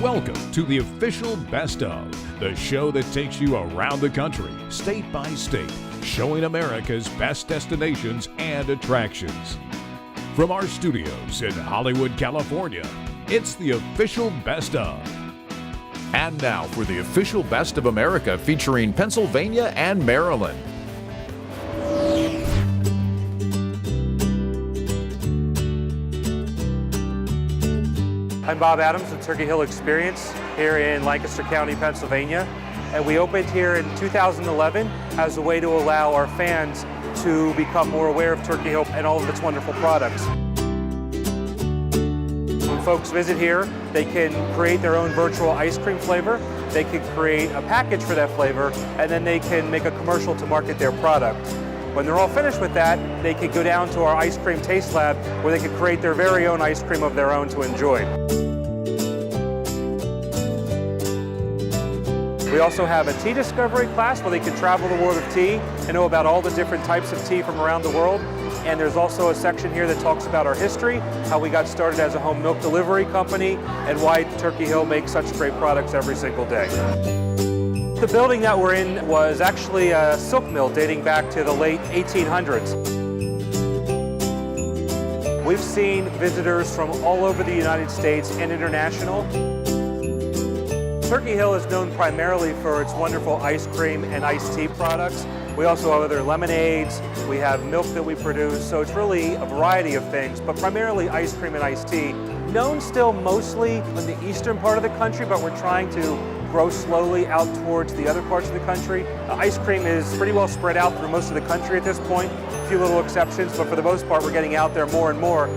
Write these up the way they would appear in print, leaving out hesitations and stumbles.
Welcome to the official Best Of, the show that takes you around the country, state by state, showing America's best destinations and attractions. From our studios in Hollywood, California, it's the official Best Of. And now for the official Best of America featuring Pennsylvania and Maryland. I'm Bob Adams with Turkey Hill Experience here in Lancaster County, Pennsylvania. And we opened here in 2011 as a way to allow our fans to become more aware of Turkey Hill and all of its wonderful products. When folks visit here, they can create their own virtual ice cream flavor. They can create a package for that flavor, and then they can make a commercial to market their product. When they're all finished with that, they can go down to our ice cream taste lab where they can create their very own ice cream of their own to enjoy. We also have a tea discovery class where they can travel the world of tea and know about all the different types of tea from around the world. And there's also a section here that talks about our history, how we got started as a home milk delivery company, and why Turkey Hill makes such great products every single day. The building that we're in was actually a silk mill dating back to the late 1800s. We've seen visitors from all over the United States and international. Turkey Hill is known primarily for its wonderful ice cream and iced tea products. We also have other lemonades, we have milk that we produce, so it's really a variety of things, but primarily ice cream and iced tea. Known still mostly in the eastern part of the country, but we're trying to grow slowly out towards the other parts of the country. Ice cream is pretty well spread out through most of the country at this point, a few little exceptions, but for the most part we're getting out there more and more.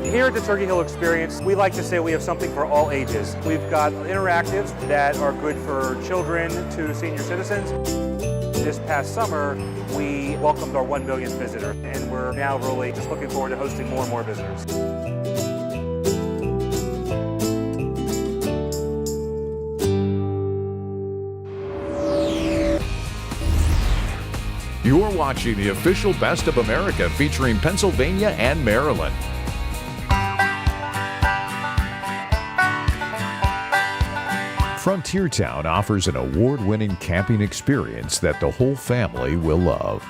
Here at the Turkey Hill Experience, we like to say we have something for all ages. We've got interactives that are good for children to senior citizens. This past summer, we welcomed our 1 millionth visitor, and we're now really just looking forward to hosting more and more visitors. You're watching the official Best of America featuring Pennsylvania and Maryland. Frontier Town offers an award-winning camping experience that the whole family will love.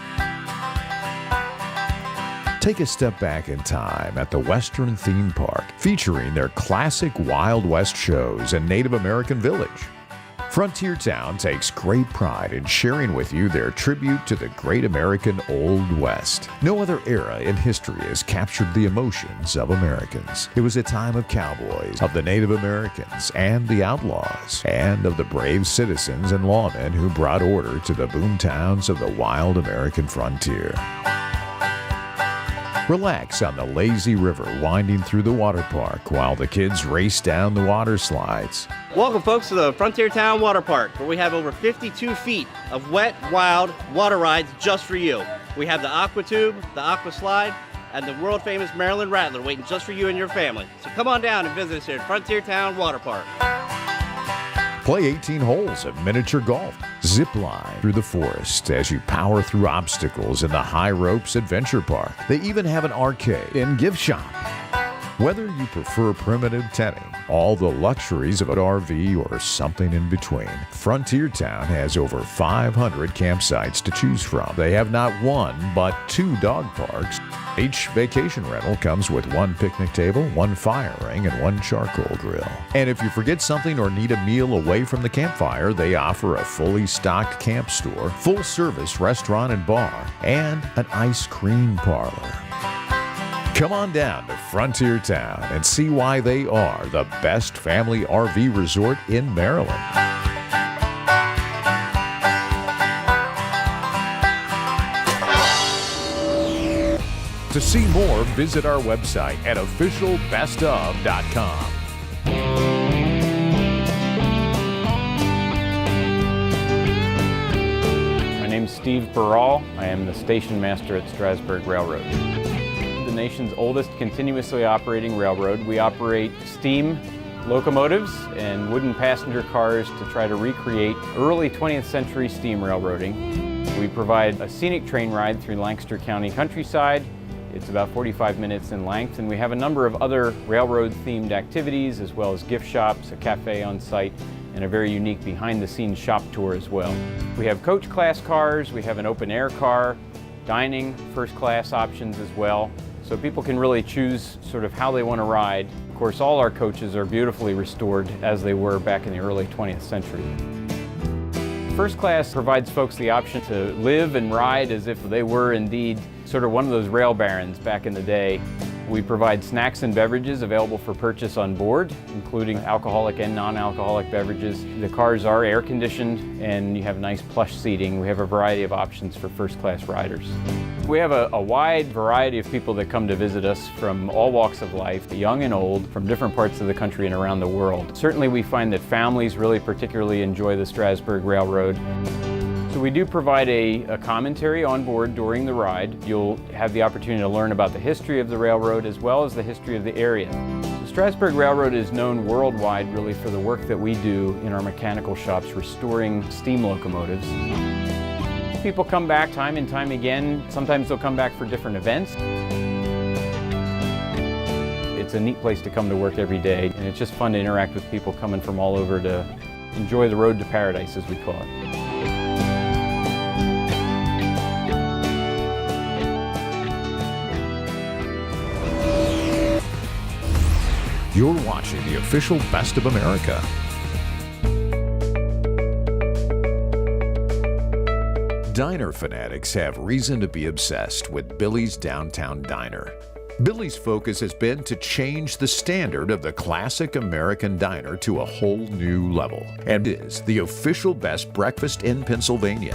Take a step back in time at the Western Theme Park, featuring their classic Wild West shows and Native American village. Frontier Town takes great pride in sharing with you their tribute to the great American Old West. No other era in history has captured the emotions of Americans. It was a time of cowboys, of the Native Americans and the outlaws, and of the brave citizens and lawmen who brought order to the boomtowns of the wild American frontier. Relax on the lazy river winding through the water park while the kids race down the water slides. Welcome, folks, to the Frontier Town Water Park, where we have over 52 feet of wet, wild water rides just for you. We have the Aqua Tube, the Aqua Slide, and the world-famous Maryland Rattler waiting just for you and your family. So come on down and visit us here at Frontier Town Water Park. Play 18 holes of miniature golf. Zip line through the forest as you power through obstacles in the High Ropes Adventure Park. They even have an arcade and gift shop. Whether you prefer primitive tenting, all the luxuries of an RV, or something in between, Frontier Town has over 500 campsites to choose from. They have not one, but 2 dog parks. Each vacation rental comes with 1 picnic table, 1 fire ring, and 1 charcoal grill. And if you forget something or need a meal away from the campfire, they offer a fully stocked camp store, full-service restaurant and bar, and an ice cream parlor. Come on down to Frontier Town and see why they are the best family RV resort in Maryland. To see more, visit our website at officialbestof.com. My name is Steve Burrell. I am the station master at Strasburg Railroad. The nation's oldest continuously operating railroad. We operate steam locomotives and wooden passenger cars to try to recreate early 20th century steam railroading. We provide a scenic train ride through Lancaster County countryside It's about 45 minutes in length, and we have a number of other railroad-themed activities, as well as gift shops, a cafe on site, and a very unique behind-the-scenes shop tour as well. We have coach class cars, we have an open-air car, dining, first-class options as well, so people can really choose sort of how they want to ride. Of course, all our coaches are beautifully restored as they were back in the early 20th century. First class provides folks the option to live and ride as if they were indeed sort of one of those rail barons back in the day. We provide snacks and beverages available for purchase on board, including alcoholic and non-alcoholic beverages. The cars are air conditioned and you have nice plush seating. We have a variety of options for first class riders. We have a wide variety of people that come to visit us from all walks of life, young and old, from different parts of the country and around the world. Certainly we find that families really particularly enjoy the Strasburg Railroad. So we do provide a commentary on board during the ride. You'll have the opportunity to learn about the history of the railroad as well as the history of the area. The Strasburg Railroad is known worldwide really for the work that we do in our mechanical shops restoring steam locomotives. People come back time and time again. Sometimes they'll come back for different events. It's a neat place to come to work every day, and it's just fun to interact with people coming from all over to enjoy the road to paradise, as we call it. You're watching the official Best of America. Diner fanatics have reason to be obsessed with Billy's Downtown Diner. Billy's focus has been to change the standard of the classic American diner to a whole new level, and is the official best breakfast in Pennsylvania.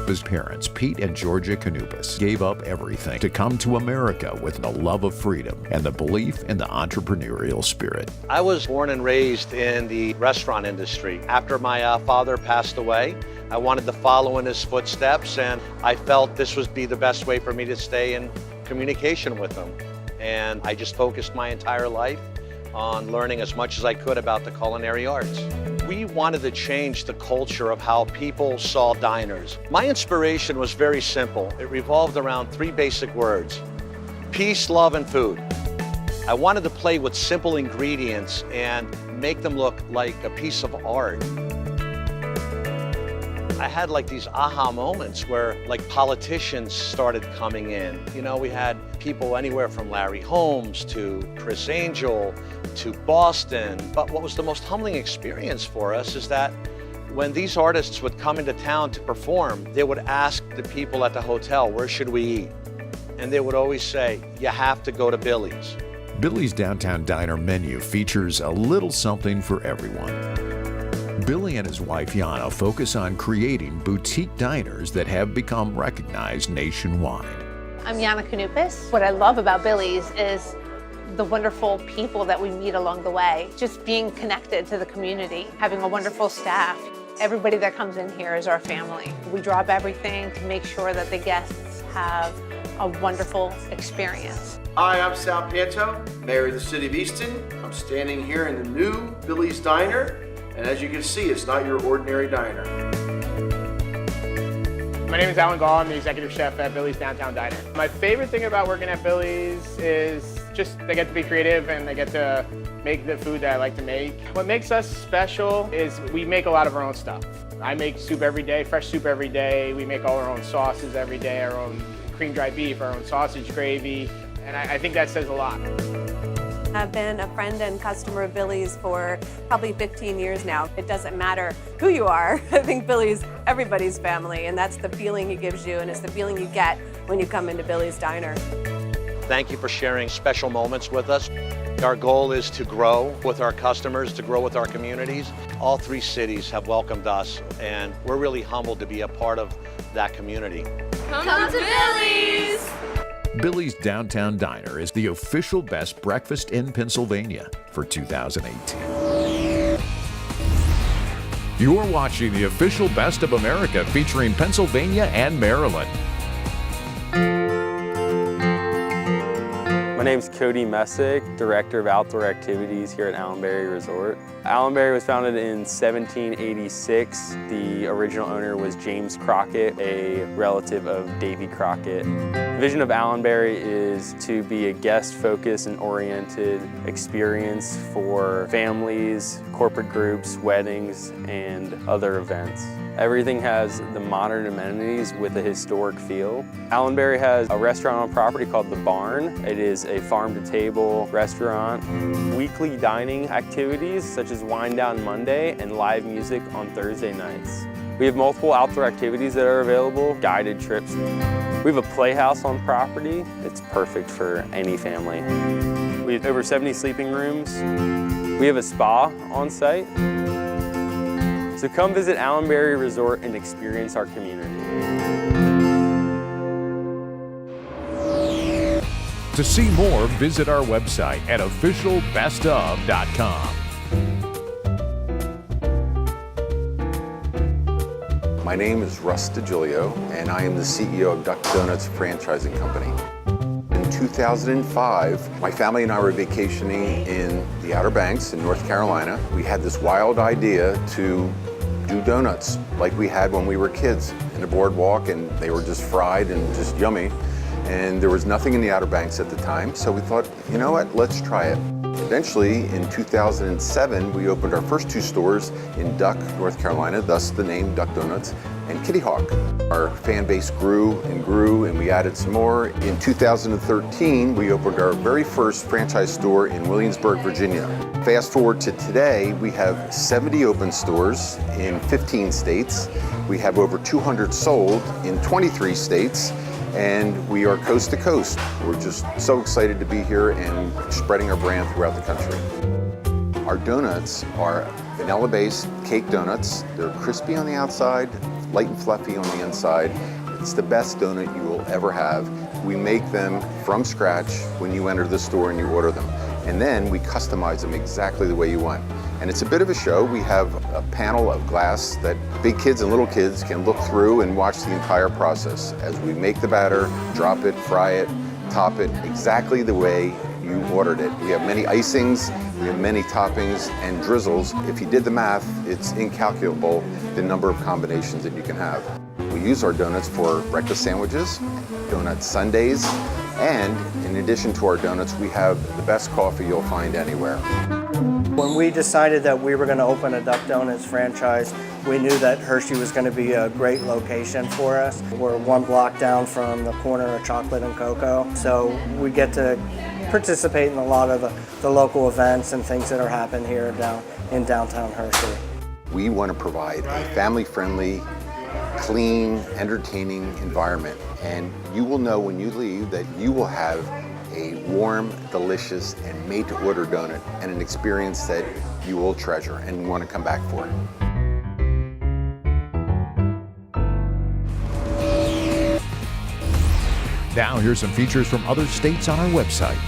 His parents, Pete and Georgia Canubas, gave up everything to come to America with the love of freedom and the belief in the entrepreneurial spirit. I was born and raised in the restaurant industry. After my father passed away, I wanted to follow in his footsteps, and I felt this would be the best way for me to stay in communication with him. And I just focused my entire life on learning as much as I could about the culinary arts. We wanted to change the culture of how people saw diners. My inspiration was very simple. It revolved around three basic words: peace, love, and food. I wanted to play with simple ingredients and make them look like a piece of art. I had like these aha moments where like politicians started coming in. You know, we had people anywhere from Larry Holmes to Chris Angel to Boston. But what was the most humbling experience for us is that when these artists would come into town to perform, they would ask the people at the hotel, where should we eat? And they would always say, you have to go to Billy's. Billy's Downtown Diner menu features a little something for everyone. Billy and his wife Yana focus on creating boutique diners that have become recognized nationwide. I'm Yana Canubas. What I love about Billy's is the wonderful people that we meet along the way, just being connected to the community, having a wonderful staff. Everybody that comes in here is our family. We drop everything to make sure that the guests have a wonderful experience. Hi, I'm Sal Panto, Mayor of the City of Easton. I'm standing here in the new Billy's Diner, and as you can see, it's not your ordinary diner. My name is Alan Gall. I'm the executive chef at Billy's Downtown Diner. My favorite thing about working at Billy's is just they get to be creative and they get to make the food that I like to make. What makes us special is we make a lot of our own stuff. I make soup every day, fresh soup every day. We make all our own sauces every day, our own cream dried beef, our own sausage gravy, and I think that says a lot. I've been a friend and customer of Billy's for probably 15 years now. It doesn't matter who you are. I think Billy's everybody's family, and that's the feeling he gives you, and it's the feeling you get when you come into Billy's Diner. Thank you for sharing special moments with us. Our goal is to grow with our customers, to grow with our communities. All three cities have welcomed us, and we're really humbled to be a part of that community. Come to Billy's! Billy's Downtown Diner is the official best breakfast in Pennsylvania for 2018. You're watching the official Best of America featuring Pennsylvania and Maryland. My name is Cody Messick, Director of Outdoor Activities here at Allenberry Resort. Allenberry was founded in 1786. The original owner was James Crockett, a relative of Davy Crockett. The vision of Allenberry is to be a guest-focused and oriented experience for families, corporate groups, weddings, and other events. Everything has the modern amenities with a historic feel. Allenberry has a restaurant on property called The Barn. It is a farm-to-table restaurant. Weekly dining activities such as Wine Down Monday and live music on Thursday nights. We have multiple outdoor activities that are available, guided trips. We have a playhouse on property. It's perfect for any family. We have over 70 sleeping rooms. We have a spa on site. So come visit Allenberry Resort and experience our community. To see more, visit our website at officialbestof.com. My name is Russ DiGilio, and I am the CEO of Duck Donuts Franchising Company. In 2005, my family and I were vacationing in the Outer Banks in North Carolina. We had this wild idea to do donuts like we had when we were kids in a boardwalk, and they were just fried and just yummy. And there was nothing in the Outer Banks at the time, so we thought, you know what, let's try it. Eventually, in 2007, we opened our first 2 stores in Duck, North Carolina, thus the name Duck Donuts, and Kitty Hawk. Our fan base grew, and we added some more. In 2013, we opened our very first franchise store in Williamsburg, Virginia. Fast forward to today, we have 70 open stores in 15 states. We have over 200 sold in 23 states. And we are coast to coast. We're just so excited to be here and spreading our brand throughout the country. Our donuts are vanilla-based cake donuts. They're crispy on the outside, light and fluffy on the inside. It's the best donut you will ever have. We make them from scratch when you enter the store and you order them. And then we customize them exactly the way you want. And it's a bit of a show. We have a panel of glass that big kids and little kids can look through and watch the entire process as we make the batter, drop it, fry it, top it, exactly the way you ordered it. We have many icings, we have many toppings and drizzles. If you did the math, it's incalculable the number of combinations that you can have. We use our donuts for breakfast sandwiches, donut sundaes, and in addition to our donuts, we have the best coffee you'll find anywhere. When we decided that we were going to open a Duck Donuts franchise, we knew that Hershey was going to be a great location for us. We're 1 block down from the corner of Chocolate and Cocoa, so we get to participate in a lot of the local events and things that are happening here in downtown Hershey. We want to provide a family-friendly, clean, entertaining environment, and you will know when you leave that you will have a warm, delicious, and made-to-order donut, and an experience that you will treasure and want to come back for. Now here's some features from other states on our website.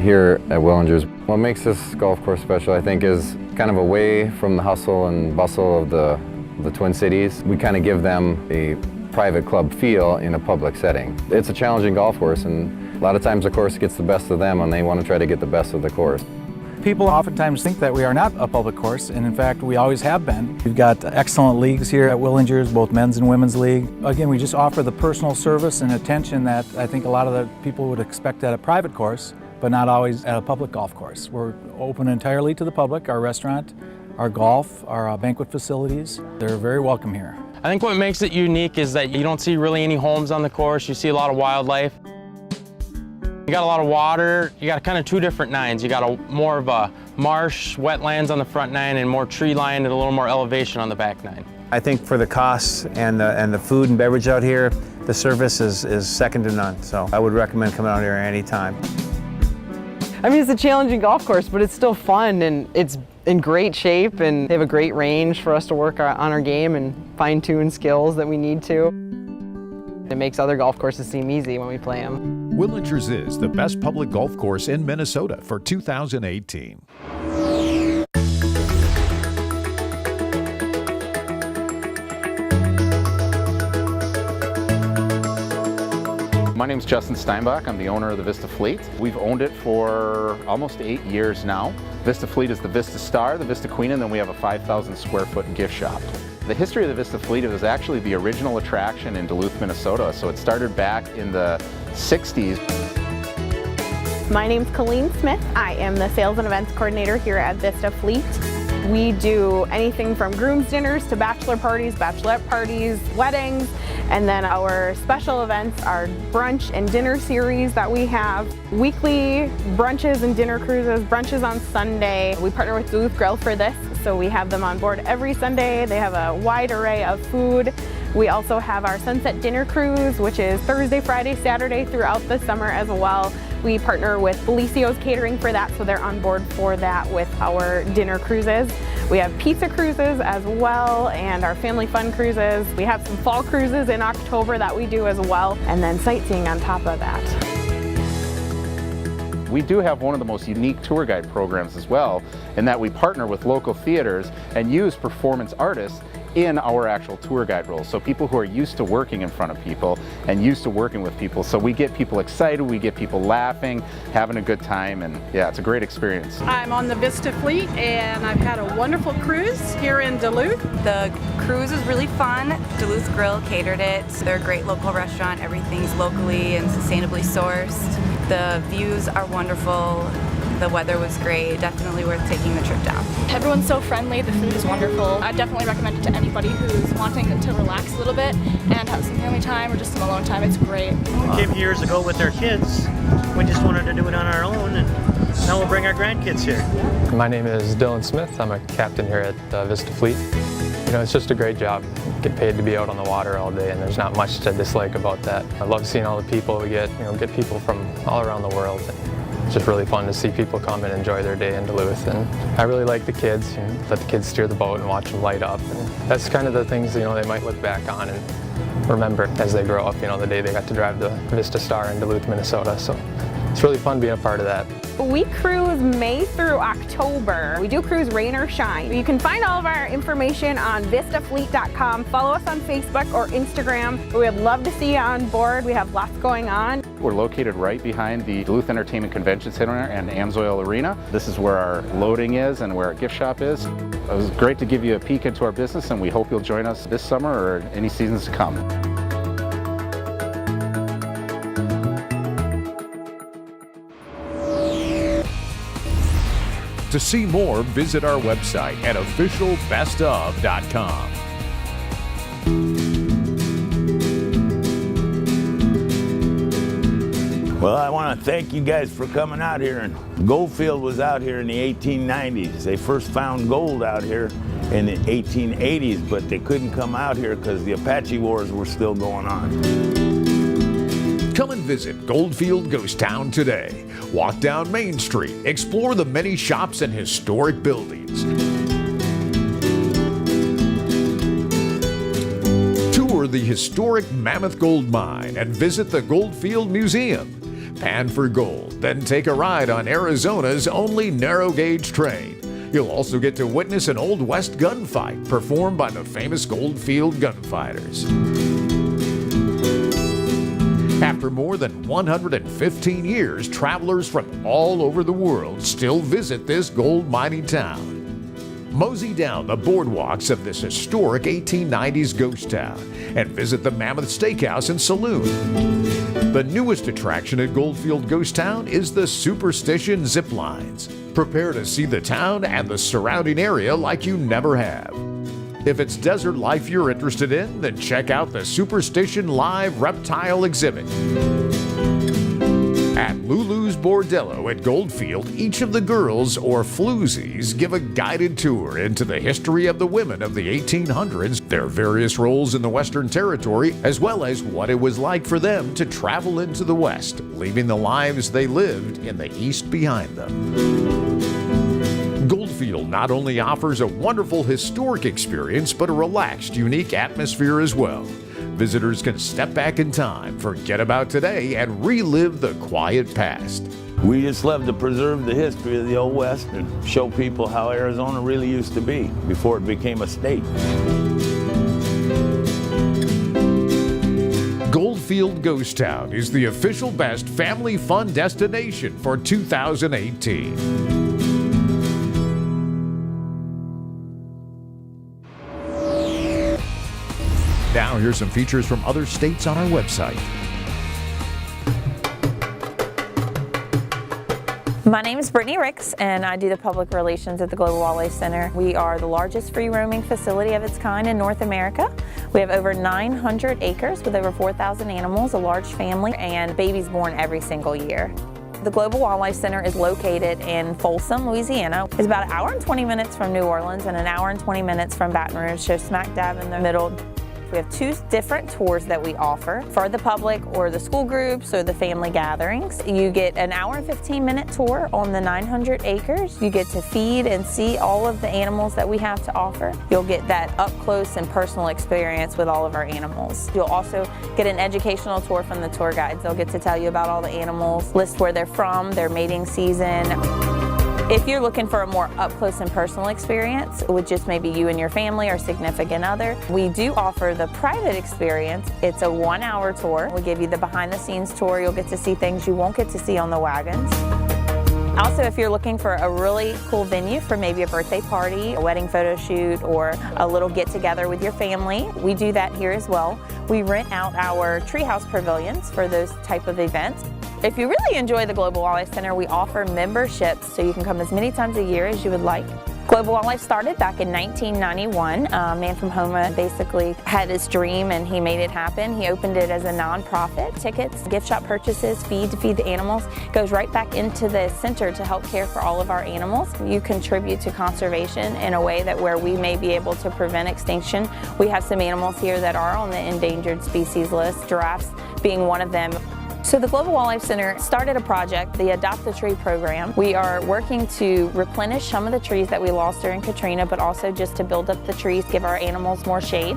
Here at Willinger's, what makes this golf course special, I think, is kind of away from the hustle and bustle of the Twin Cities. We kind of give them a private club feel in a public setting. It's a challenging golf course, and a lot of times the course gets the best of them and they want to try to get the best of the course. People oftentimes think that we are not a public course, and in fact we always have been. We've got excellent leagues here at Willinger's, both men's and women's league. Again, we just offer the personal service and attention that I think a lot of the people would expect at a private course, but not always at a public golf course. We're open entirely to the public, our restaurant, our golf, our banquet facilities. They're very welcome here. I think what makes it unique is that you don't see really any homes on the course. You see a lot of wildlife. You got a lot of water. You got kind of 2 different nines. You got more of a marsh, wetlands on the front 9, and more tree line and a little more elevation on the back 9. I think for the costs and the food and beverage out here, the service is second to none. So I would recommend coming out here anytime. I mean, it's a challenging golf course, but it's still fun, and it's in great shape, and they have a great range for us to work on our game and fine-tune skills that we need to. It makes other golf courses seem easy when we play them. Willinger's is the best public golf course in Minnesota for 2018. My name's Justin Steinbach. I'm the owner of the Vista Fleet. We've owned it for almost 8 years now. Vista Fleet is the Vista Star, the Vista Queen, and then we have a 5,000 square foot gift shop. The history of the Vista Fleet, it was actually the original attraction in Duluth, Minnesota. So it started back in the 60s. My name's Colleen Smith. I am the Sales and Events Coordinator here at Vista Fleet. We do anything from groom's dinners to bachelor parties, bachelorette parties, weddings, and then our special events are brunch and dinner series that we have. Weekly brunches and dinner cruises, brunches on Sunday. We partner with Duluth Grill for this, so we have them on board every Sunday. They have a wide array of food. We also have our Sunset Dinner Cruise, which is Thursday, Friday, Saturday throughout the summer as well. We partner with Bellicio's Catering for that, so they're on board for that with our dinner cruises. We have pizza cruises as well, and our family fun cruises. We have some fall cruises in October that we do as well, and then sightseeing on top of that. We do have one of the most unique tour guide programs as well, in that we partner with local theaters and use performance artists in our actual tour guide roles. So people who are used to working in front of people and used to working with people. So we get people excited, we get people laughing, having a good time, and yeah, it's a great experience. I'm on the Vista Fleet and I've had a wonderful cruise here in Duluth. The cruise is really fun. Duluth Grill catered it. They're a great local restaurant. Everything's locally and sustainably sourced. The views are wonderful. The weather was great. Definitely worth taking the trip down. Everyone's so friendly. The food is wonderful. I definitely recommend it to anybody who's wanting to relax a little bit and have some family time or just some alone time. It's great. We came years ago with our kids. We just wanted to do it on our own, and now we'll bring our grandkids here. My name is Dylan Smith. I'm a captain here at Vista Fleet. You know, it's just a great job. Get paid to be out on the water all day, and there's not much to dislike about that. I love seeing all the people we get. You know, get people from all around the world. It's just really fun to see people come and enjoy their day in Duluth. And I really like the kids. You know, let the kids steer the boat and watch them light up. And that's kind of the things, you know, they might look back on and remember as they grow up. You know, the day they got to drive the Vista Star in Duluth, Minnesota. So it's really fun being a part of that. We cruise May through October. We do cruise rain or shine. You can find all of our information on vistafleet.com. Follow us on Facebook or Instagram. We would love to see you on board. We have lots going on. We're located right behind the Duluth Entertainment Convention Center and Amsoil Arena. This is where our loading is and where our gift shop is. It was great to give you a peek into our business, and we hope you'll join us this summer or any seasons to come. To see more, visit our website at officialbestof.com. Well, I want to thank you guys for coming out here. And Goldfield was out here in the 1890s. They first found gold out here in the 1880s, but they couldn't come out here because the Apache Wars were still going on. Come and visit Goldfield Ghost Town today. Walk down Main Street, explore the many shops and historic buildings. Tour the historic Mammoth Gold Mine and visit the Goldfield Museum. Pan for gold, then take a ride on Arizona's only narrow gauge train. You'll also get to witness an Old West gunfight performed by the famous Goldfield gunfighters. After more than 115 years, travelers from all over the world still visit this gold mining town. Mosey down the boardwalks of this historic 1890s ghost town and visit the Mammoth Steakhouse and Saloon. The newest attraction at Goldfield Ghost Town is the Superstition Zip Lines. Prepare to see the town and the surrounding area like you never have. If it's desert life you're interested in, then check out the Superstition Live Reptile Exhibit. At Lulu's Bordello at Goldfield, each of the girls, or floozies, give a guided tour into the history of the women of the 1800s, their various roles in the Western Territory, as well as what it was like for them to travel into the West, leaving the lives they lived in the East behind them. Goldfield not only offers a wonderful historic experience, but a relaxed, unique atmosphere as well. Visitors can step back in time, forget about today, and relive the quiet past. We just love to preserve the history of the Old West and show people how Arizona really used to be before it became a state. Goldfield Ghost Town is the official best family fun destination for 2018. Now here's some features from other states on our website. My name is Brittany Ricks, and I do the public relations at the Global Wildlife Center. We are the largest free roaming facility of its kind in North America. We have over 900 acres with over 4,000 animals, a large family, and babies born every single year. The Global Wildlife Center is located in Folsom, Louisiana. It's about an hour and 20 minutes from New Orleans and an hour and 20 minutes from Baton Rouge, so smack dab in the middle. We have 2 different tours that we offer for the public or the school groups or the family gatherings. You get an hour and 15-minute tour on the 900 acres. You get to feed and see all of the animals that we have to offer. You'll get that up close and personal experience with all of our animals. You'll also get an educational tour from the tour guides. They'll get to tell you about all the animals, list where they're from, their mating season. If you're looking for a more up-close and personal experience with just maybe you and your family or significant other, we do offer the private experience. It's a 1-hour tour. We give you the behind-the-scenes tour. You'll get to see things you won't get to see on the wagons. Also, if you're looking for a really cool venue for maybe a birthday party, a wedding photo shoot, or a little get-together with your family, we do that here as well. We rent out our treehouse pavilions for those type of events. If you really enjoy the Global Wildlife Center, we offer memberships so you can come as many times a year as you would like. Global Wildlife started back in 1991. A man from Houma basically had his dream and he made it happen. He opened it as a nonprofit. Tickets, gift shop purchases, feed to feed the animals goes right back into the center to help care for all of our animals. You contribute to conservation in a way that where we may be able to prevent extinction. We have some animals here that are on the endangered species list, giraffes being one of them. So the Global Wildlife Center started a project, the Adopt a Tree program. We are working to replenish some of the trees that we lost during Katrina, but also just to build up the trees, give our animals more shade.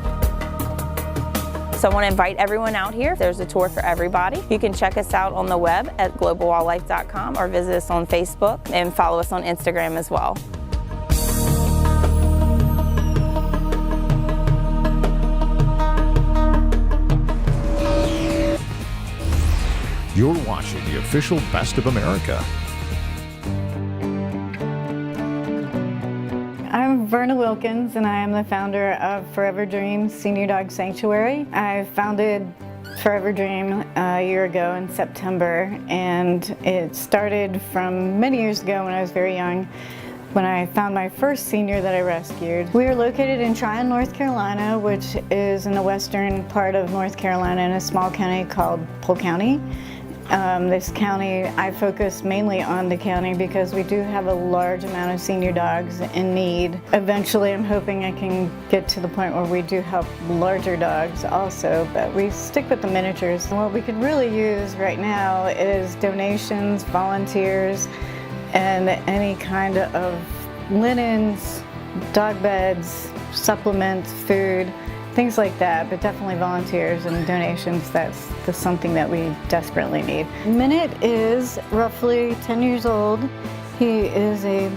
So I want to invite everyone out here. There's a tour for everybody. You can check us out on the web at globalwildlife.com or visit us on Facebook and follow us on Instagram as well. You're watching the official Best of America. I'm Verna Wilkins, and I am the founder of Forever Dream Senior Dog Sanctuary. I founded Forever Dream a year ago in September, and it started from many years ago when I was very young, when I found my first senior that I rescued. We are located in Tryon, North Carolina, which is in the western part of North Carolina in a small county called Polk County. This county, I focus mainly on the county because we do have a large amount of senior dogs in need. Eventually, I'm hoping I can get to the point where we do help larger dogs also, but we stick with the miniatures. And what we could really use right now is donations, volunteers, and any kind of linens, dog beds, supplements, food, things like that, but definitely volunteers and donations. That's something that we desperately need. Minute is roughly 10 years old. He is a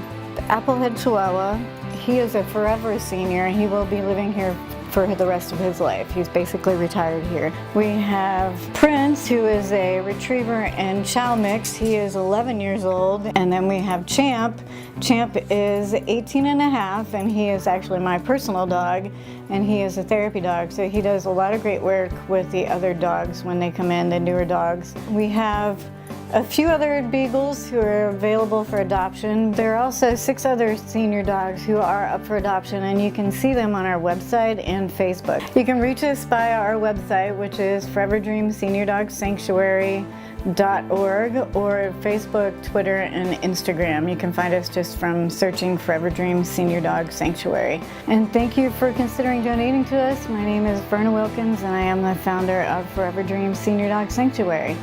Applehead Chihuahua. He is a forever senior. He will be living here for the rest of his life. He's basically retired here. We have Prince, who is a retriever and chow mix. He is 11 years old. And then we have Champ. Champ is 18 and a half, and he is actually my personal dog, and he is a therapy dog. So he does a lot of great work with the other dogs when they come in, the newer dogs. We have a few other beagles who are available for adoption. There are also 6 other senior dogs who are up for adoption, and you can see them on our website and Facebook. You can reach us by our website, which is foreverdreamseniordogsanctuary.org, or Facebook, Twitter, and Instagram. You can find us just from searching Forever Dream Senior Dog Sanctuary. And thank you for considering donating to us. My name is Verna Wilkins, and I am the founder of Forever Dream Senior Dog Sanctuary.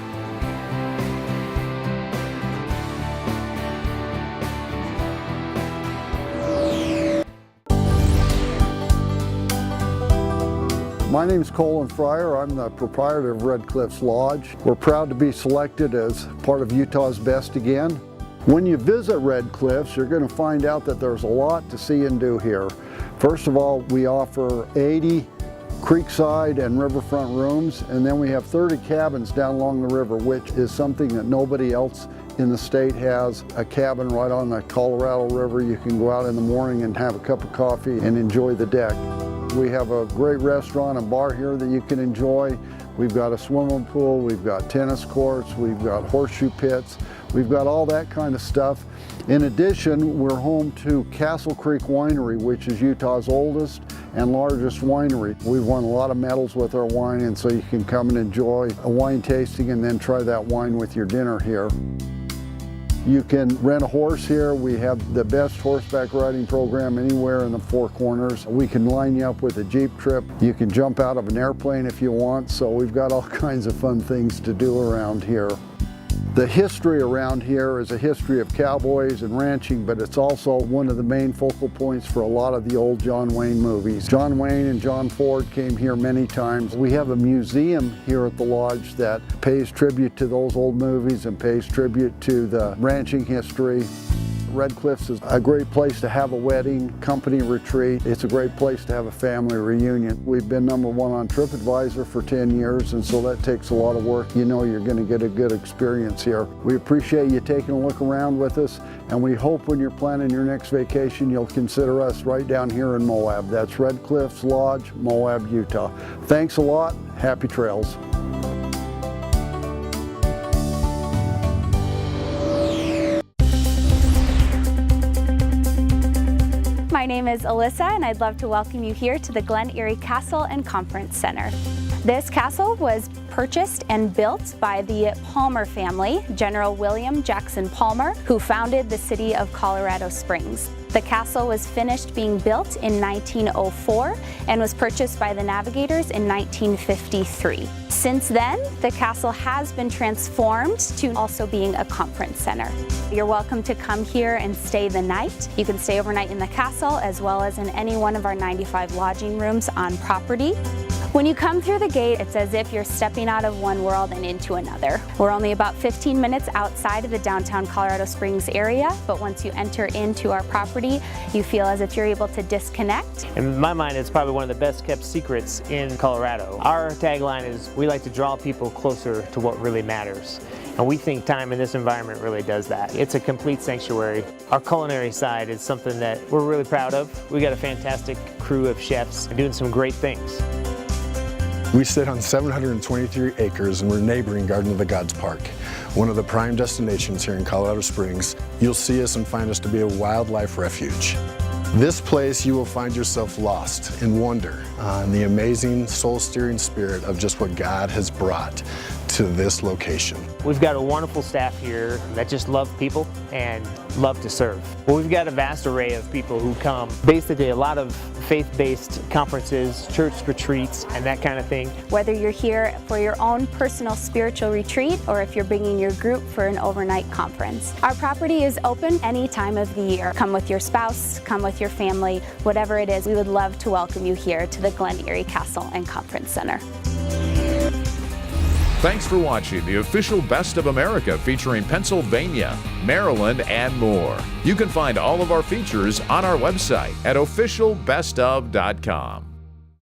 My name is Colin Fryer. I'm the proprietor of Red Cliffs Lodge. We're proud to be selected as part of Utah's Best again. When you visit Red Cliffs, you're going to find out that there's a lot to see and do here. First of all, we offer 80 creekside and riverfront rooms, and then we have 30 cabins down along the river, which is something that nobody else in the state has. A cabin right on the Colorado River. You can go out in the morning and have a cup of coffee and enjoy the deck. We have a great restaurant and bar here that you can enjoy. We've got a swimming pool, we've got tennis courts, we've got horseshoe pits, we've got all that kind of stuff. In addition, we're home to Castle Creek Winery, which is Utah's oldest and largest winery. We've won a lot of medals with our wine, and so you can come and enjoy a wine tasting and then try that wine with your dinner here. You can rent a horse here. We have the best horseback riding program anywhere in the Four Corners. We can line you up with a Jeep trip. You can jump out of an airplane if you want, so we've got all kinds of fun things to do around here. The history around here is a history of cowboys and ranching, but it's also one of the main focal points for a lot of the old John Wayne movies. John Wayne and John Ford came here many times. We have a museum here at the lodge that pays tribute to those old movies and pays tribute to the ranching history. Red Cliffs is a great place to have a wedding, company retreat. It's a great place to have a family reunion. We've been #1 on TripAdvisor for 10 years, and so that takes a lot of work. You know you're going to get a good experience here. We appreciate you taking a look around with us, and we hope when you're planning your next vacation, you'll consider us right down here in Moab. That's Red Cliffs Lodge, Moab, Utah. Thanks a lot. Happy trails. My name is Alyssa, and I'd love to welcome you here to the Glen Eyrie Castle and Conference Center. This castle was purchased and built by the Palmer family, General William Jackson Palmer, who founded the city of Colorado Springs. The castle was finished being built in 1904 and was purchased by the Navigators in 1953. Since then, the castle has been transformed to also being a conference center. You're welcome to come here and stay the night. You can stay overnight in the castle as well as in any one of our 95 lodging rooms on property. When you come through the gate, it's as if you're stepping out of one world and into another. We're only about 15 minutes outside of the downtown Colorado Springs area, but once you enter into our property, you feel as if you're able to disconnect. In my mind, it's probably one of the best kept secrets in Colorado. Our tagline is, we like to draw people closer to what really matters. And we think time in this environment really does that. It's a complete sanctuary. Our culinary side is something that we're really proud of. We got a fantastic crew of chefs doing some great things. We sit on 723 acres and we're neighboring Garden of the Gods Park, one of the prime destinations here in Colorado Springs. You'll see us and find us to be a wildlife refuge. This place you will find yourself lost in wonder in the amazing soul-stirring spirit of just what God has brought to this location. We've got a wonderful staff here that just love people and love to serve. Well, we've got a vast array of people who come. Basically, a lot of faith-based conferences, church retreats, and that kind of thing. Whether you're here for your own personal spiritual retreat or if you're bringing your group for an overnight conference. Our property is open any time of the year. Come with your spouse, come with your family, whatever it is, we would love to welcome you here to the Glen Eyrie Castle and Conference Center. Thanks for watching the official Best of America featuring Pennsylvania, Maryland, and more. You can find all of our features on our website at officialbestof.com.